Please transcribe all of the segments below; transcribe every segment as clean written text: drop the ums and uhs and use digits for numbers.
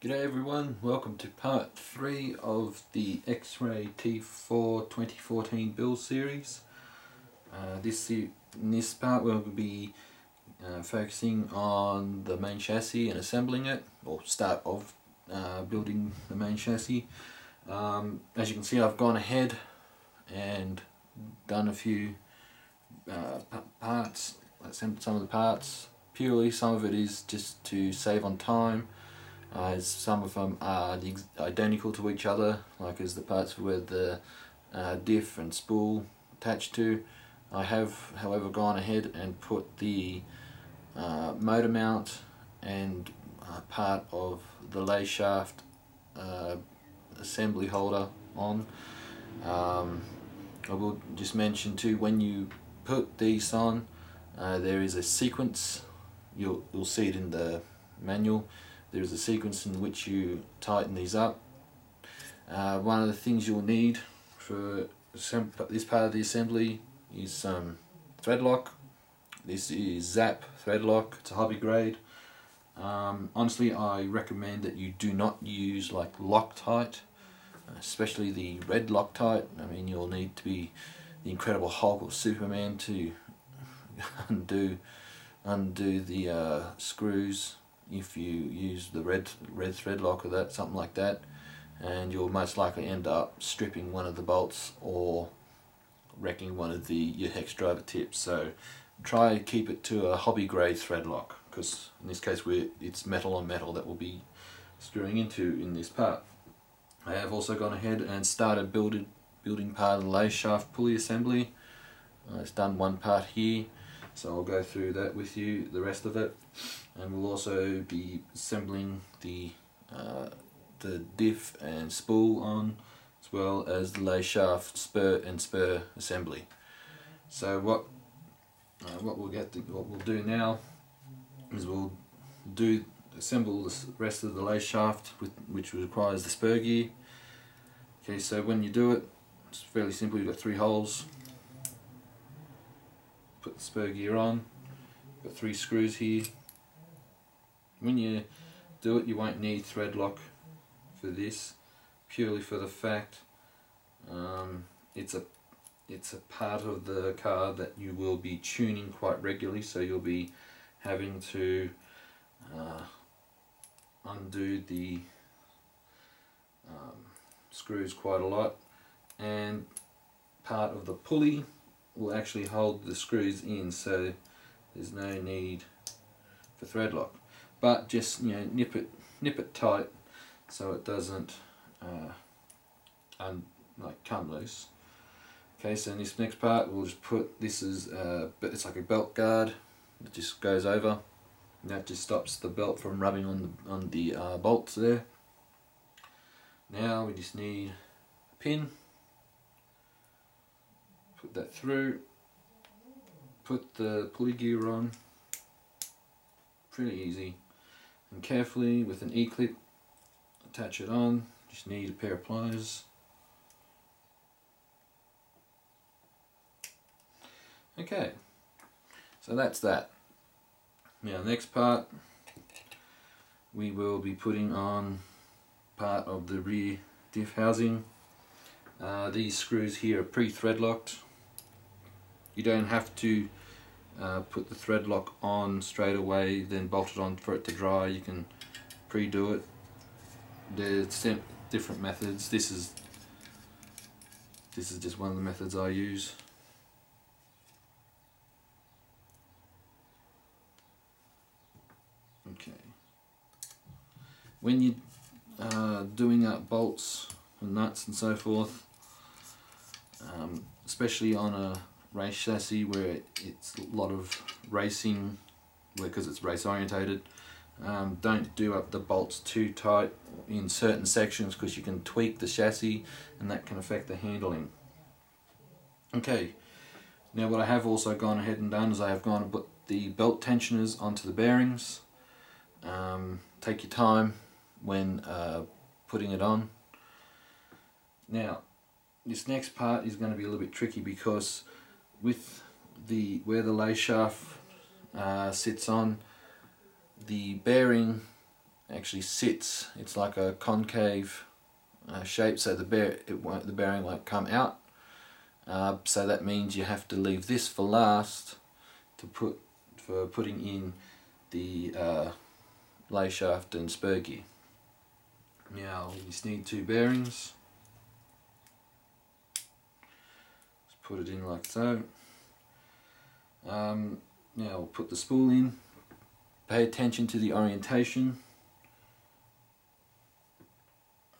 G'day everyone, welcome to part 3 of the Xray T4 2014 build series. In this part we'll be focusing on the main chassis and assembling it, or start of building the main chassis. As you can see, I've gone ahead and done a few parts, assembled some of the parts. Purely some of it is just to save on time. As some of them are identical to each other, like as the parts where the diff and spool attached to. I have, however, gone ahead and put the motor mount and part of the lay shaft assembly holder on. I will just mention too, when you put these on, there is a sequence. You'll see it in the manual. There's a sequence in which you tighten these up. One of the things you'll need for this part of the assembly is some thread lock. This is Zap thread lock. It's a hobby grade. Honestly, I recommend that you do not use like Loctite, especially the red Loctite. I mean, you'll need to be the Incredible Hulk or Superman to undo the screws if you use the red thread lock or something like that, and you'll most likely end up stripping one of the bolts or wrecking one of your hex driver tips. So try to keep it to a hobby grade thread lock, because in this case it's metal on metal that we'll be screwing into in this part. I have also gone ahead and started building part of the lay shaft pulley assembly. It's done one part here, so I'll go through that with you, the rest of it, and we'll also be assembling the diff and spool on, as well as the lay shaft spur assembly. So what we'll do now is we'll assemble the rest of the lay shaft, which requires the spur gear. Okay, so when you do it, it's fairly simple. You've got 3 holes. Put the spur gear on. Got 3 screws here. When you do it, you won't need thread lock for this, purely for the fact it's a part of the car that you will be tuning quite regularly, so you'll be having to undo the screws quite a lot, and part of the pulley will actually hold the screws in, so there's no need for thread lock. But just nip it tight so it doesn't come loose. Okay, so in this next part we'll just put this is it's like a belt guard that just goes over, and that just stops the belt from rubbing on the bolts there. Now we just need a pin. Put that through. Put the pulley gear on. Pretty easy. And carefully with an E-clip attach it on. Just need a pair of pliers. Okay, so that's that. Now next part, we will be putting on part of the rear diff housing. These screws here are pre-thread locked. You don't have to put the thread lock on straight away, then bolt it on for it to dry. You can pre-do it. There's different methods. This is just one of the methods I use. Okay. When you're doing up bolts and nuts and so forth, especially on a race chassis where it's a lot of racing, because it's race orientated, don't do up the bolts too tight in certain sections, because you can tweak the chassis and that can affect the handling. Okay, now what I have also gone ahead and done is I have gone and put the belt tensioners onto the bearings. Take your time when putting it on. Now this next part is going to be a little bit tricky, because with where the lay shaft sits on, the bearing actually sits. It's like a concave shape, so the bearing won't come out. So that means you have to leave this for last for putting in the lay shaft and spur gear. Now you just need 2 bearings. Just put it in like so. Now we'll put the spool in. Pay attention to the orientation.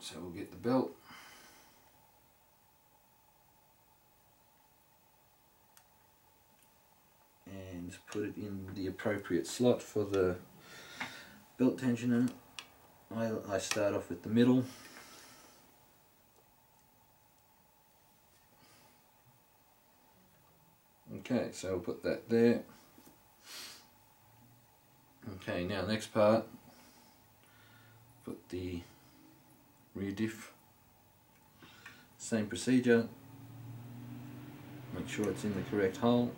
So we'll get the belt. And put it in the appropriate slot for the belt tensioner. I start off with the middle. Okay, so we'll put that there. Okay, now next part, put the rear diff. Same procedure. Make sure it's in the correct hole,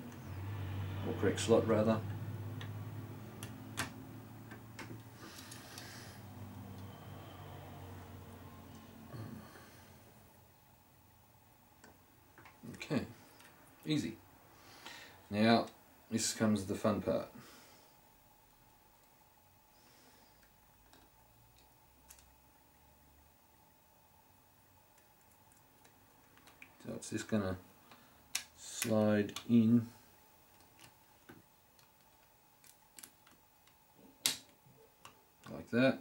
or correct slot rather. Okay, easy. Now this comes the fun part. So it's just gonna slide in like that.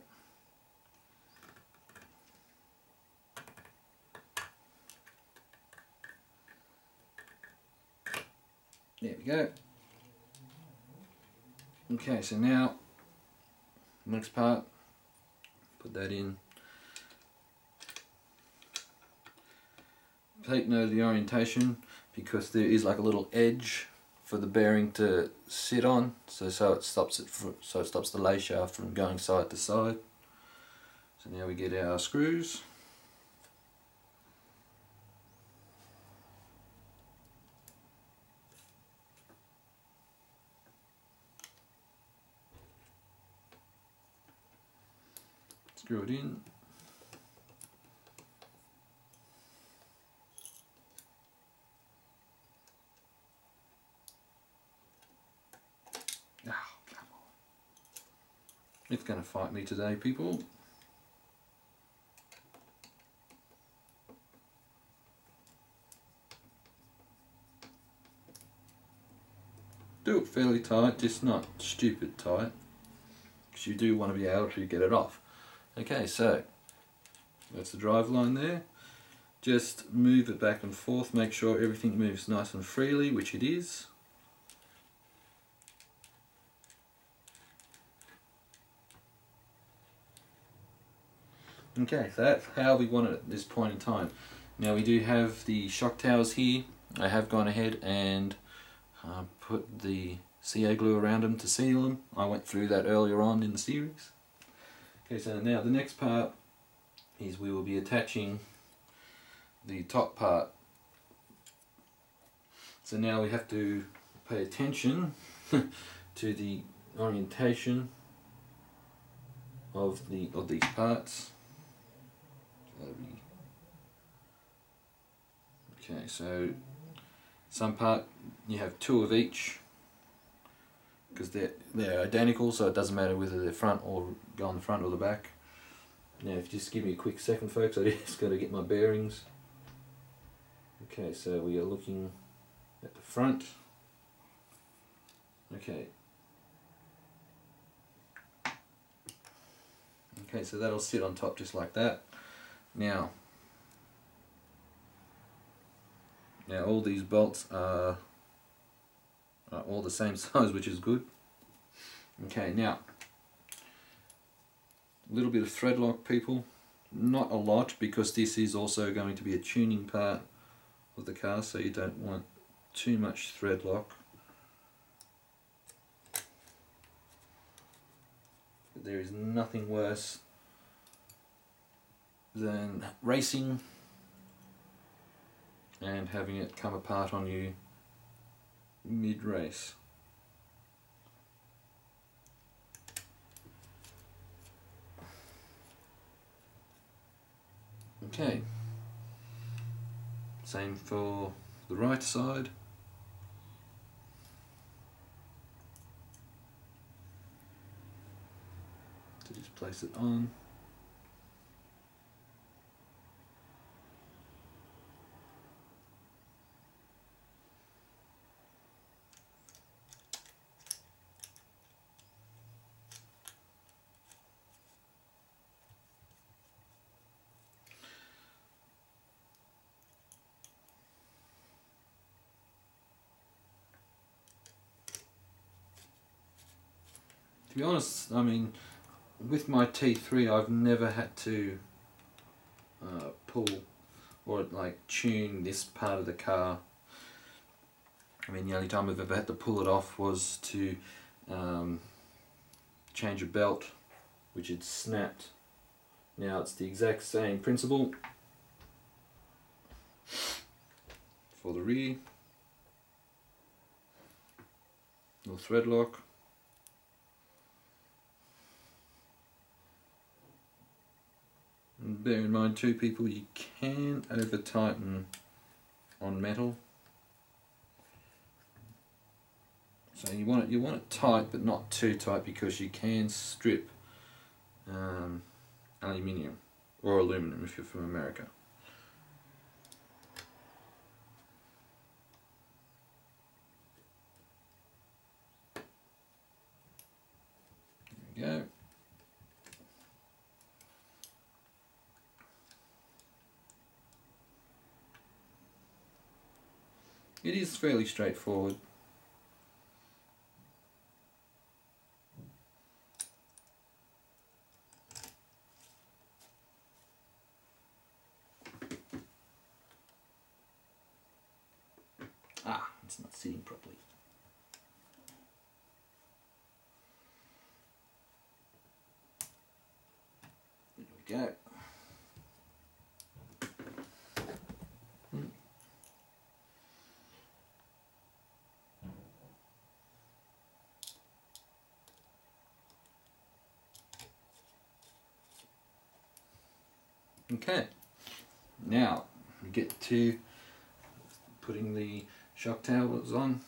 There we go. Okay, so now next part, put that in. Take note of the orientation, because there is like a little edge for the bearing to sit on, so it stops the lay shaft from going side to side. So now we get our screws. Screw it in. Oh, come on. It's going to fight me today, people. Do it fairly tight, just not stupid tight, because you do want to be able to get it off. Okay, so that's the drive line there. Just move it back and forth, make sure everything moves nice and freely, which it is. Okay, so that's how we want it at this point in time. Now we do have the shock towers here. I have gone ahead and put the CA glue around them to seal them. I went through that earlier on in the series. Okay, so now the next part is we will be attaching the top part. So now we have to pay attention to the orientation of these parts. Okay, so some part you have 2 of each, because they're identical, so it doesn't matter whether they're front or go on the front or the back. Now, if you just give me a quick second, folks, I just got to get my bearings. Okay, so we are looking at the front. Okay. Okay, so that'll sit on top just like that. Now all these bolts are all the same size, which is good. Okay, now a little bit of thread lock, people. Not a lot, because this is also going to be a tuning part of the car, so you don't want too much thread lock. But there is nothing worse than racing and having it come apart on you mid-race. Okay, same for the right side. So just place it on. To be honest, I mean, with my T3 I've never had to pull or like tune this part of the car. I mean, the only time I've ever had to pull it off was to change a belt which had snapped. Now it's the exact same principle for the rear. Little thread lock. And bear in mind too, people, you can over tighten on metal. So you want it tight, but not too tight, because you can strip aluminium or aluminum if you're from America. There we go. It is fairly straightforward. Ah, it's not sitting properly. There we go. Okay, now we get to putting the shock towers on.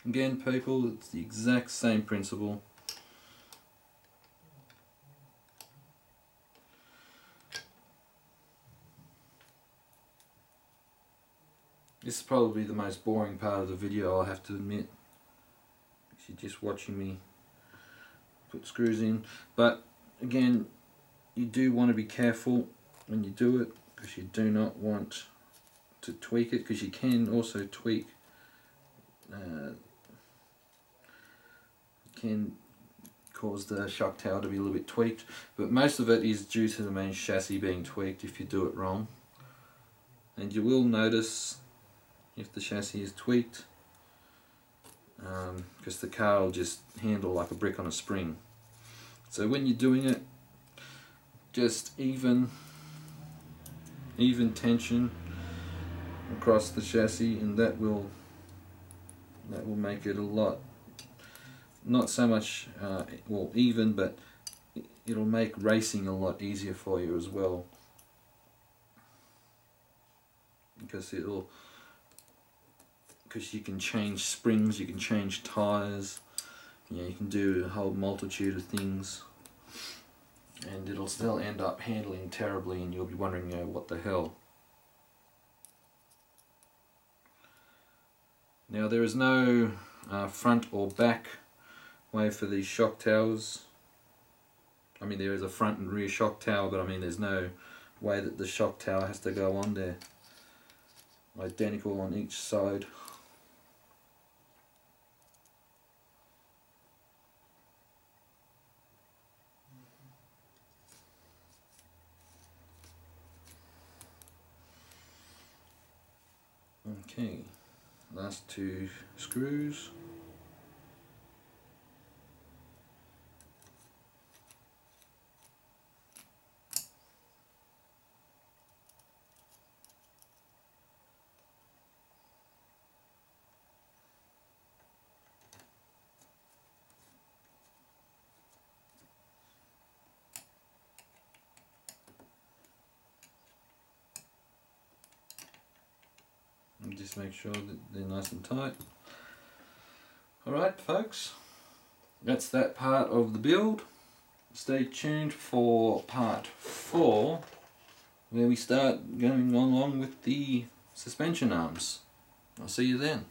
Again, people, it's the exact same principle. This is probably the most boring part of the video, I have to admit. You're just watching me put screws in, but again, you do want to be careful when you do it, because you do not want to tweak it, because you can also tweak, can cause the shock tower to be a little bit tweaked, but most of it is due to the main chassis being tweaked if you do it wrong. And you will notice if the chassis is tweaked, because the car will just handle like a brick on a spring. So when you're doing it, just even tension across the chassis, and that will make it a lot, not so much well, even, but it'll make racing a lot easier for you as well, because you can change springs, you can change tires, you can do a whole multitude of things, and it'll still end up handling terribly, and you'll be wondering, what the hell. Now there is no front or back way for these shock towers. I mean, there is a front and rear shock tower, but I mean there's no way that the shock tower has to go on there. Identical on each side. Okay, last two screws. And just make sure that they're nice and tight. Alright folks, that's that part of the build. Stay tuned for part 4, where we start going along with the suspension arms. I'll see you then.